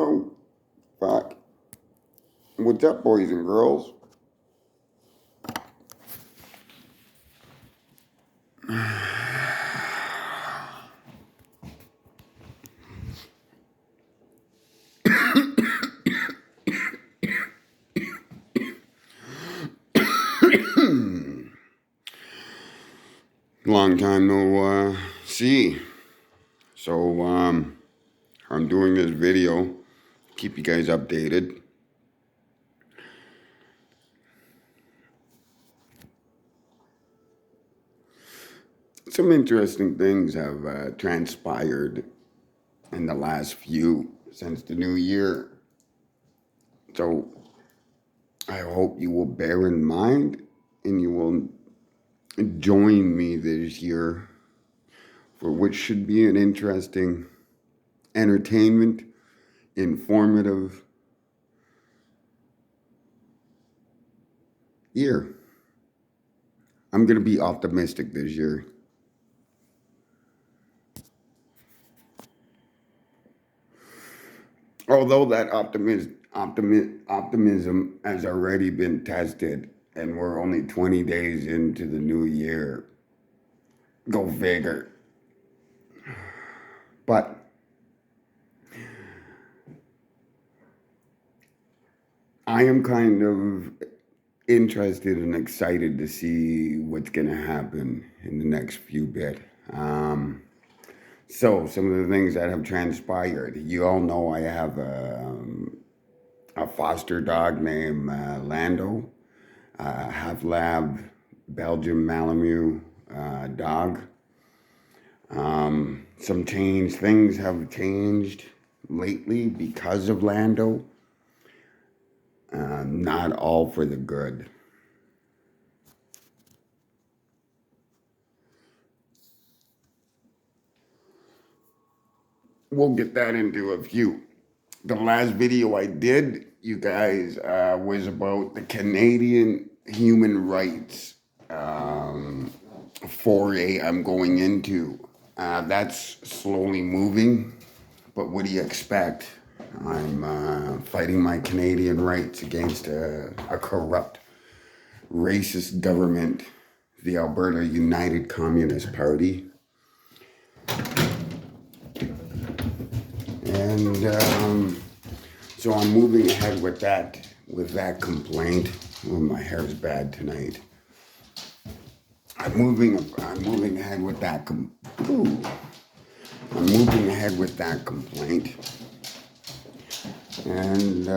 Oh, fuck. What's up, boys and girls? Long time no see. So, I'm doing this video. Keep you guys updated. Some interesting things have transpired in the last since the new year. So, I hope you will bear in mind and you will join me this year for which should be an interesting, entertainment, informative year. I'm going to be optimistic this year. Although that optimism has already been tested and we're only 20 days into the new year. Go figure. But I am kind of interested and excited to see what's going to happen in the next few bit. So some of the things that have transpired. You all know I have a foster dog named Lando, half lab Belgian Malamute dog. Things have changed lately because of Lando. Not all for the good. We'll get that into a few. The last video I did, you guys, was about the Canadian human rights foray I'm going into. That's slowly moving, but what do you expect? I'm fighting my Canadian rights against a corrupt, racist government, the Alberta United Communist Party. And so I'm moving ahead with that complaint. Oh, my hair's bad tonight. I'm moving ahead with that I'm moving ahead with that complaint. And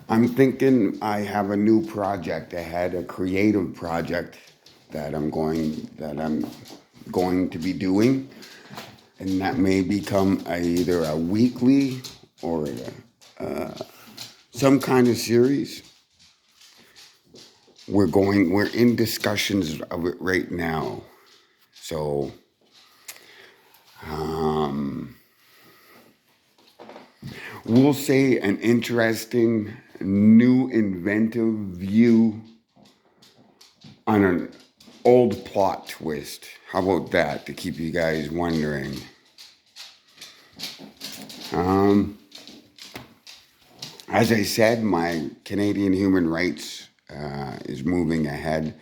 I'm thinking I have a new project ahead, a creative project that I'm going to be doing. And that may become either a weekly or some kind of series. We're in discussions of it right now. So, we'll say an interesting, new, inventive view on an old plot twist. How about that, to keep you guys wondering? As I said, my Canadian human rights is moving ahead.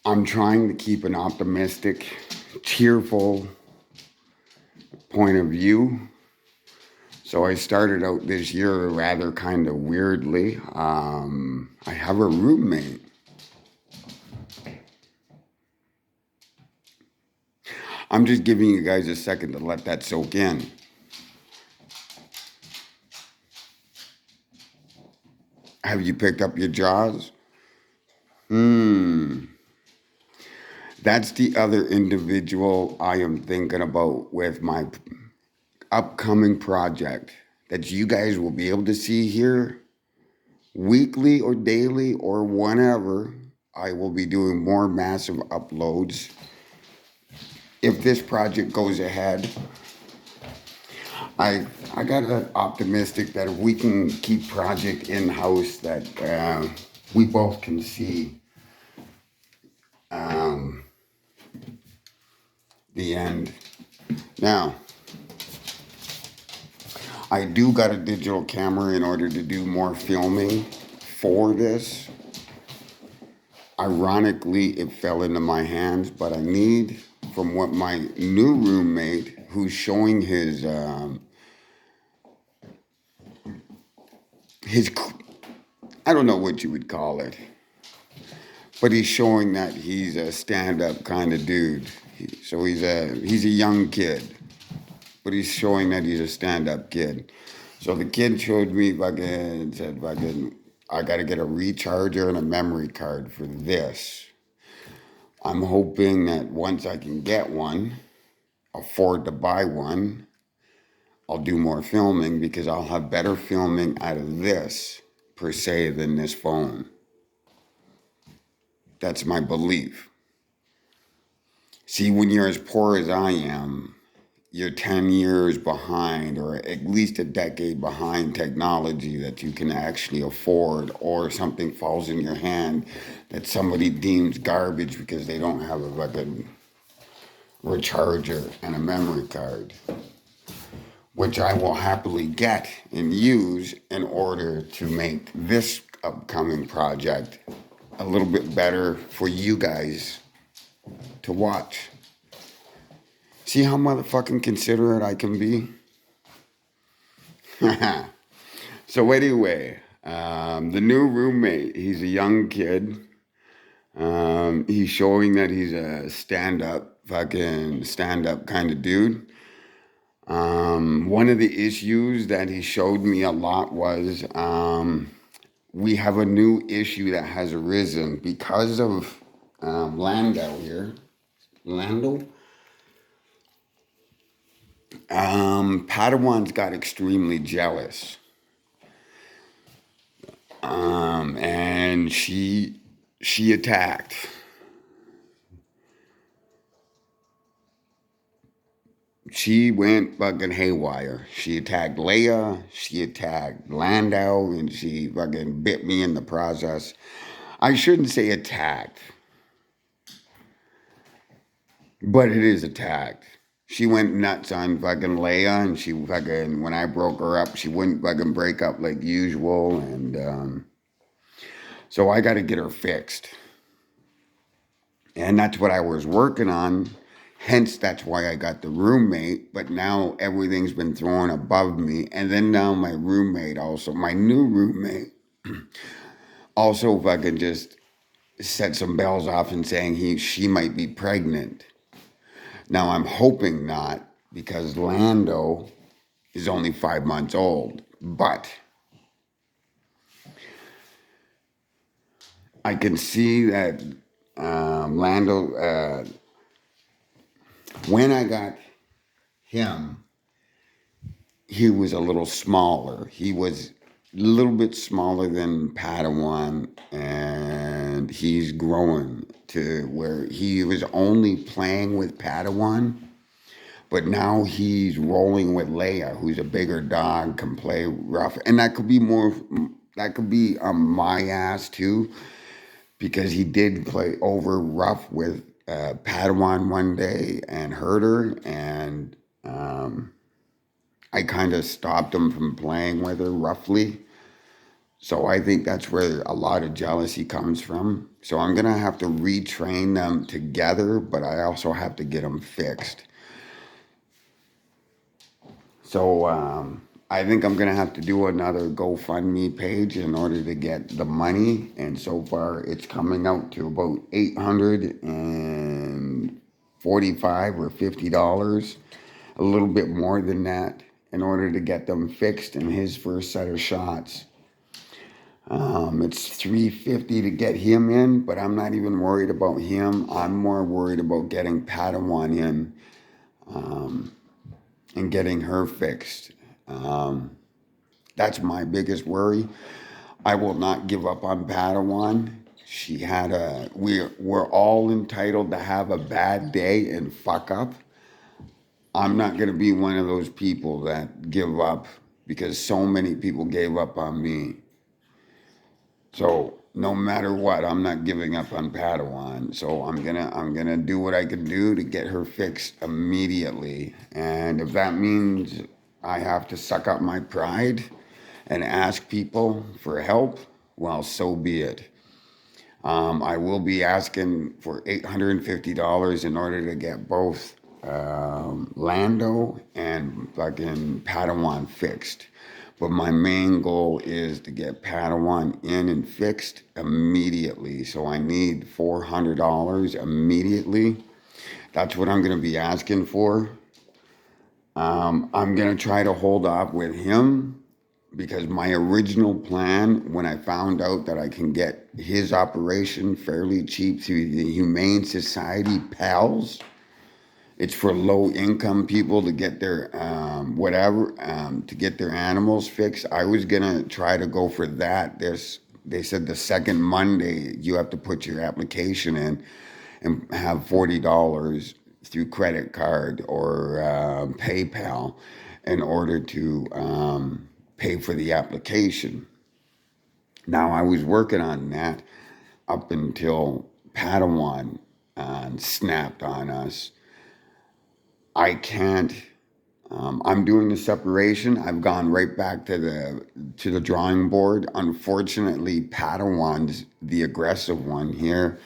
I'm trying to keep an optimistic, cheerful point of view. So I started out this year rather kind of weirdly. I have a roommate. I'm just giving you guys a second to let that soak in. Have you picked up your jaws? That's the other individual I am thinking about with my upcoming project that you guys will be able to see here weekly or daily or whenever. I will be doing more massive uploads if this project goes ahead. I got optimistic that if we can keep project in-house that we both can see the end. Now, I do got a digital camera in order to do more filming for this. Ironically, it fell into my hands, but I need from what my new roommate, who's showing his I don't know what you would call it, but he's showing that he's a stand-up kind of dude. So he's a young kid, but he's showing that he's a stand-up kid. So the kid showed me fucking said fucking I got to get a recharger and a memory card for this. I'm hoping that once I can get one, afford to buy one, I'll do more filming because I'll have better filming out of this per se than this phone. That's my belief. See, when you're as poor as I am, you're 10 years behind or at least a decade behind technology that you can actually afford, or something falls in your hand that somebody deems garbage because they don't have a fucking recharger and a memory card, which I will happily get and use in order to make this upcoming project a little bit better for you guys to watch. See how motherfucking considerate I can be? So anyway, the new roommate, he's a young kid. He's showing that he's a fucking stand-up kind of dude. One of the issues that he showed me a lot was we have a new issue that has arisen because of Landau here. Landau? Padawan's got extremely jealous. And she attacked. She went fucking haywire. She attacked Leia, she attacked Landau, and she fucking bit me in the process. I shouldn't say attacked, but it is attacked. She went nuts on fucking Leia, and she fucking, when I broke her up, she wouldn't fucking break up like usual, and so I got to get her fixed. And that's what I was working on. Hence, that's why I got the roommate. But now everything's been thrown above me. And then now my roommate also, my new roommate, also fucking just set some bells off and saying she might be pregnant. Now I'm hoping not, because Lando is only 5 months old. But I can see that Lando, when I got him, he was a little smaller. He was a little bit smaller than Padawan, and he's growing to where he was only playing with Padawan, but now he's rolling with Leia, who's a bigger dog, can play rough, and that could be more. That could be on my ass too, because he did play over rough with Padawan one day and hurt her, and I kind of stopped him from playing with her roughly. So I think that's where a lot of jealousy comes from. So I'm going to have to retrain them together, but I also have to get them fixed. So I think I'm going to have to do another GoFundMe page in order to get the money. And so far it's coming out to about $845 or $50, a little bit more than that, in order to get them fixed in his first set of shots. It's $350 to get him in, but I'm not even worried about him. I'm more worried about getting Padawan in and getting her fixed. That's my biggest worry. I will not give up on Padawan. We're all entitled to have a bad day and fuck up. I'm not going to be one of those people that give up because so many people gave up on me. So no matter what, I'm not giving up on Padawan. So I'm gonna do what I can do to get her fixed immediately. And if that means I have to suck up my pride and ask people for help, well, so be it. I will be asking for $850 in order to get both Lando and fucking Padawan fixed. But my main goal is to get Padawan in and fixed immediately. So I need $400 immediately. That's what I'm going to be asking for. I'm going to try to hold off with him because my original plan, when I found out that I can get his operation fairly cheap through the Humane Society PALS, it's for low income people to get their to get their animals fixed. I was gonna try to go for that. They said the second Monday you have to put your application in and have $40 through credit card or PayPal in order to pay for the application. Now I was working on that up until Padawan snapped on us. I can't. I'm doing the separation. I've gone right back to the drawing board. Unfortunately, Padawan's the aggressive one here,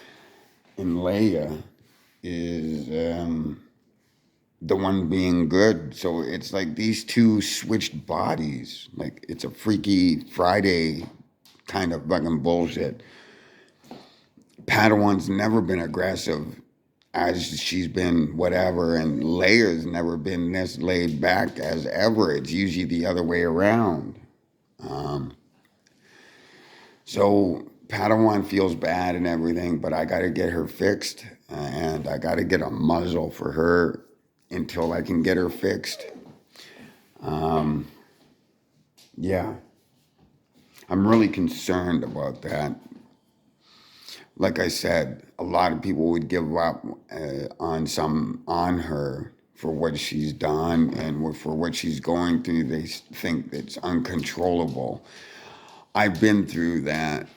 and Leia is the one being good. So it's like these two switched bodies. Like it's a Freaky Friday kind of fucking bullshit. Padawan's never been aggressive as she's been whatever, and Leia's never been this laid back as ever. It's usually the other way around. So Padawan feels bad and everything, but I got to get her fixed, and I got to get a muzzle for her until I can get her fixed. Yeah, I'm really concerned about that. Like I said, a lot of people would give up on her for what she's done and for what she's going through. They think it's uncontrollable. I've been through that,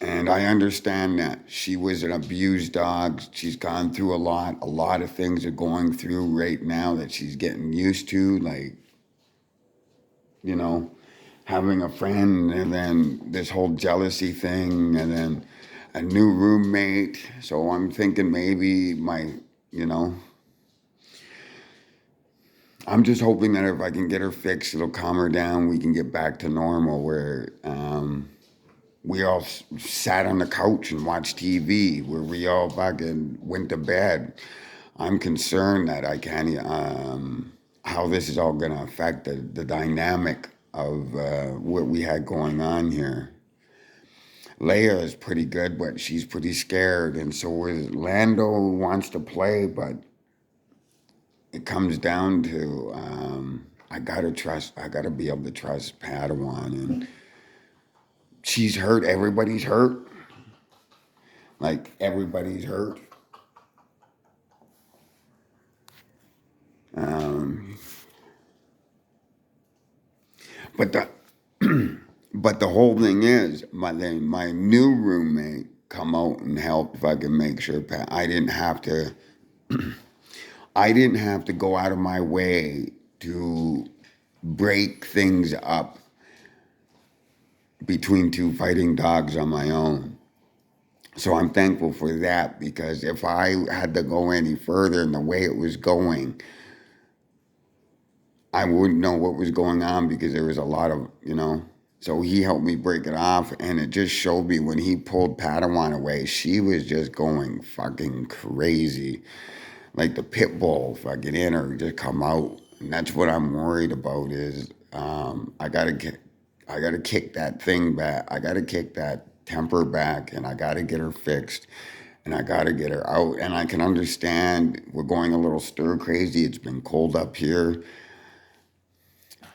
and I understand that she was an abused dog. She's gone through a lot. A lot of things are going through right now that she's getting used to, like, you know, having a friend and then this whole jealousy thing and then a new roommate. So I'm thinking maybe you know, I'm just hoping that if I can get her fixed, it'll calm her down. We can get back to normal where we all sat on the couch and watched TV, where we all fucking went to bed. I'm concerned that I can't, how this is all going to affect the dynamic of what we had going on here. Leia is pretty good, but she's pretty scared, and so is Lando, who wants to play, but it comes down to I gotta be able to trust Padawan, and she's hurt. Everybody's hurt. Like everybody's hurt. Um, but the but the whole thing is, my new roommate come out and help fucking make sure I didn't have to. I didn't have to go out of my way to break things up between two fighting dogs on my own. So I'm thankful for that, because if I had to go any further in the way it was going, I wouldn't know what was going on, because there was a lot of, so he helped me break it off, and it just showed me when he pulled Padawan away, she was just going fucking crazy. Like the pit bull fucking in her just come out. And that's what I'm worried about is I gotta kick that thing back. I gotta kick that temper back, and I gotta get her fixed, and I gotta get her out. And I can understand we're going a little stir crazy. It's been cold up here.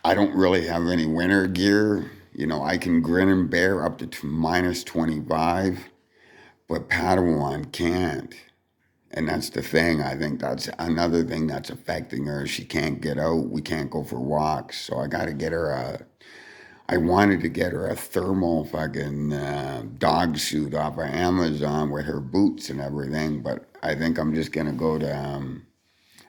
I don't really have any winter gear. I can grin and bear up to minus 25, but Padawan can't. And that's the thing. I think that's another thing that's affecting her. She can't get out. We can't go for walks. So I got to get her I wanted to get her a thermal fucking dog suit off of Amazon with her boots and everything. But I think I'm just going to go to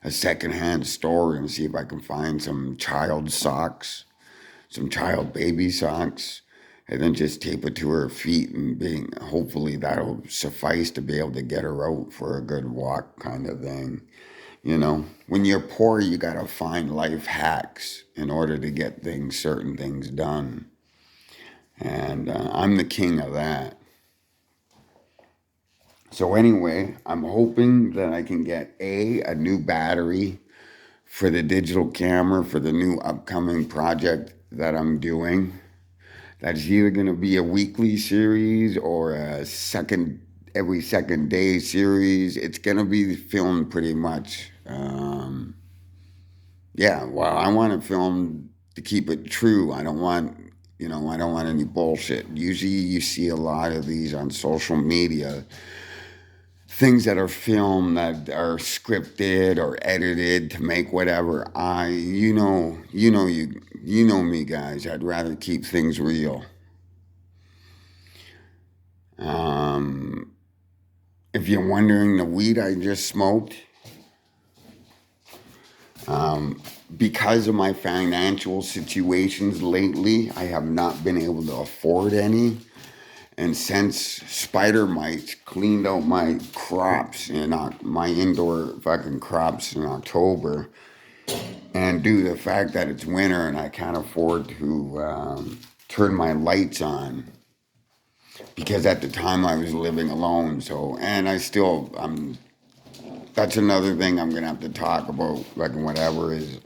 a secondhand store and see if I can find some child socks, some child baby socks, and then just tape it to her feet and being hopefully that'll suffice to be able to get her out for a good walk kind of thing. You know, when you're poor, you gotta find life hacks in order to get certain things done. And I'm the king of that. So anyway, I'm hoping that I can get a new battery for the digital camera for the new upcoming project that I'm doing. That's either going to be a weekly series or every second day series. It's going to be filmed pretty much. Yeah, well, I want to film to keep it true. I don't want any bullshit. Usually you see a lot of these on social media, things that are filmed that are scripted or edited to make whatever. You know me, guys. I'd rather keep things real. Um, if you're wondering, the weed I just smoked, because of my financial situations lately, I have not been able to afford any. And since spider mites cleaned out my crops my indoor fucking crops in October, and due to the fact that it's winter and I can't afford to turn my lights on, because at the time I was living alone. So, and I still, that's another thing I'm gonna have to talk about, fucking whatever is,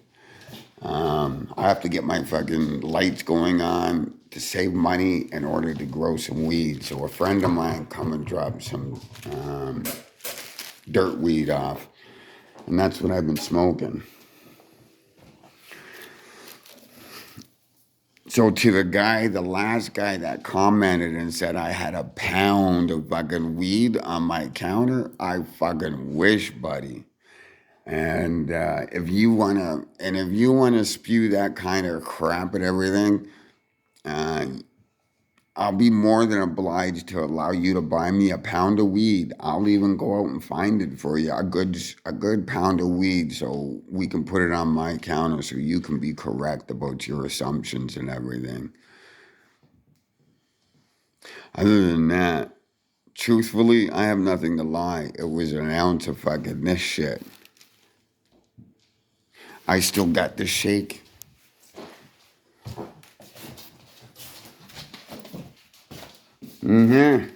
I have to get my fucking lights going on to save money in order to grow some weed. So a friend of mine come and drop some dirt weed off, and that's what I've been smoking. So to the last guy that commented and said I had a pound of fucking weed on my counter, I fucking wish, buddy. And if you wanna spew that kind of crap and everything, uh, I'll be more than obliged to allow you to buy me a pound of weed. I'll even go out and find it for you, a good pound of weed, so we can put it on my counter, so you can be correct about your assumptions and everything. Other than that, truthfully, I have nothing to lie. It was an ounce of fucking this shit. I still got the shake. Mm-hmm.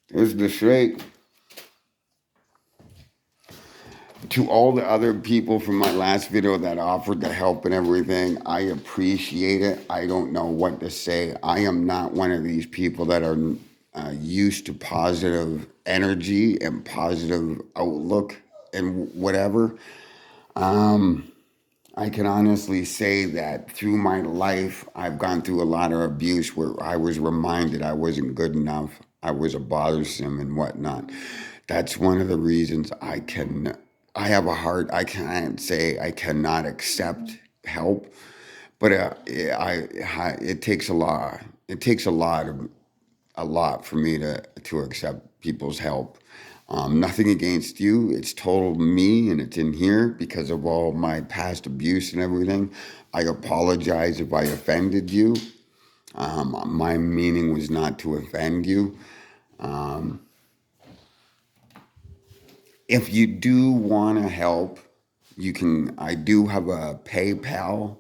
There's the shake. To all the other people from my last video that offered to help and everything, I appreciate it. I don't know what to say. I am not one of these people that are used to positive energy and positive outlook and whatever. I can honestly say that through my life, I've gone through a lot of abuse where I was reminded I wasn't good enough, I was a bothersome and whatnot. That's one of the reasons I have a heart, I can't say I cannot accept help, but it takes a lot. It takes a lot for me to accept people's help. Nothing against you. It's total me, and it's in here because of all my past abuse and everything. I apologize if I offended you. My meaning was not to offend you. If you do want to help, you can. I do have a PayPal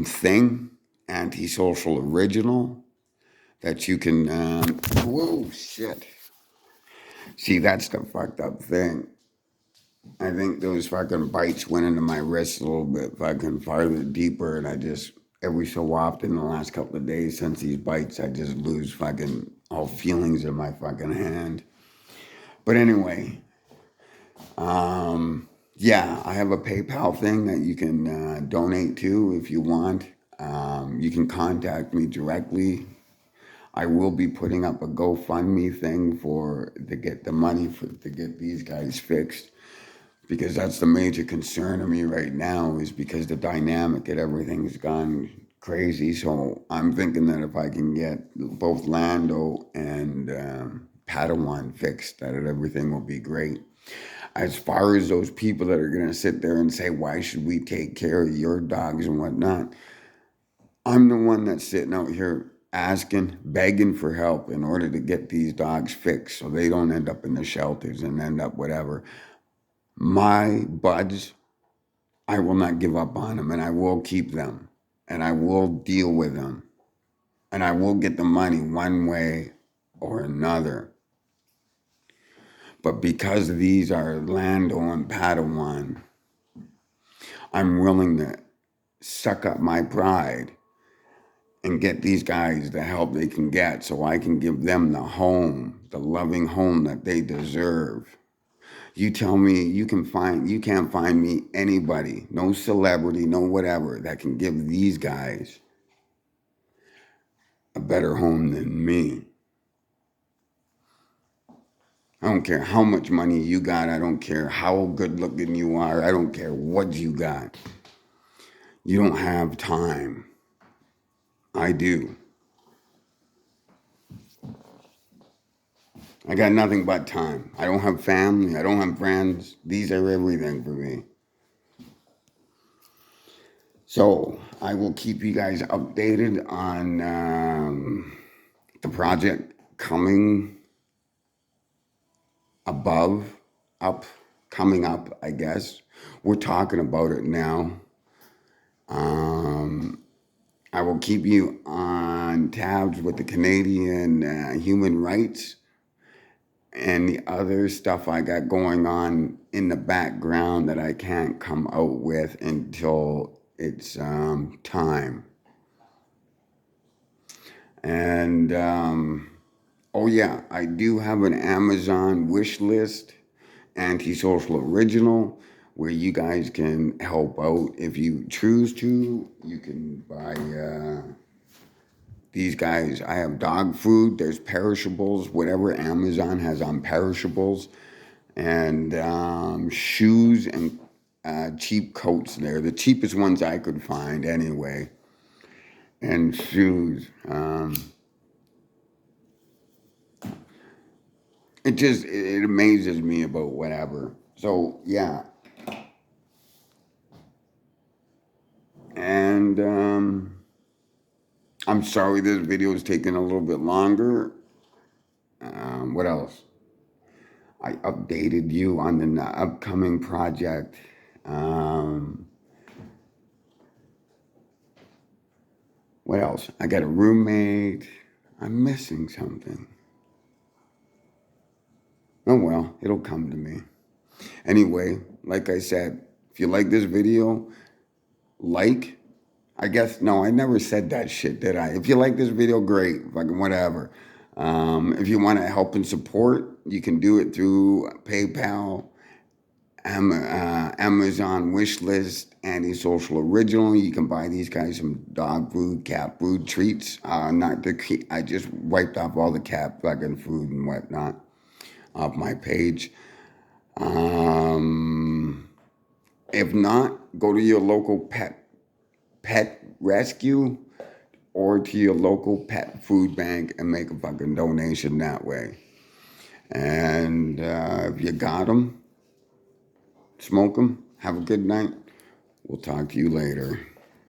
thing, Antisocial Original, that you can. Whoa, shit. See, that's the fucked up thing. I think those fucking bites went into my wrist a little bit fucking farther deeper, and I just every so often the last couple of days since these bites, I just lose fucking all feelings in my fucking hand. But anyway, yeah, I have a PayPal thing that you can donate to if you want. You can contact me directly. I will be putting up a GoFundMe thing to get the money to get these guys fixed, because that's the major concern of me right now, is because the dynamic and everything's gone crazy. So I'm thinking that if I can get both Lando and Padawan fixed, that everything will be great. As far as those people that are going to sit there and say, why should we take care of your dogs and whatnot? I'm the one that's sitting out here asking, begging for help in order to get these dogs fixed so they don't end up in the shelters and end up whatever. My buds, I will not give up on them, and I will keep them, and I will deal with them, and I will get the money one way or another. But because these are Lando and Padawan, I'm willing to suck up my pride and get these guys the help they can get so I can give them the home, the loving home that they deserve. You tell me you can't find me anybody, no celebrity, no whatever, that can give these guys a better home than me. I don't care how much money you got. I don't care how good looking you are. I don't care what you got. You don't have time. I do. I got nothing but time. I don't have family. I don't have friends. These are everything for me. So I will keep you guys updated on the project coming coming up, I guess. We're talking about it now. I will keep you on tabs with the Canadian human rights and the other stuff I got going on in the background that I can't come out with until it's time. And oh yeah, I do have an Amazon wish list, antisocial original, where you guys can help out if you choose to. You can buy these guys. I have dog food. There's perishables, whatever Amazon has on perishables, and shoes and cheap coats. There, the cheapest ones I could find anyway, and shoes. It amazes me about whatever. So yeah, and I'm sorry this video is taking a little bit longer. What else? I updated you on the upcoming project. What else? I got a roommate. I'm missing something. Oh well, it'll come to me. Anyway, like I said, if you like this video, I guess, no, I never said that shit, did I? If you like this video, great, fucking whatever. If you want to help and support, you can do it through PayPal, Amazon wishlist, Antisocial Original. You can buy these guys some dog food, cat food, treats. I just wiped off all the cat fucking food and whatnot off my page. If not, go to your local pet rescue or to your local pet food bank and make a fucking donation that way. And if you got them, smoke them. Have a good night. We'll talk to you later.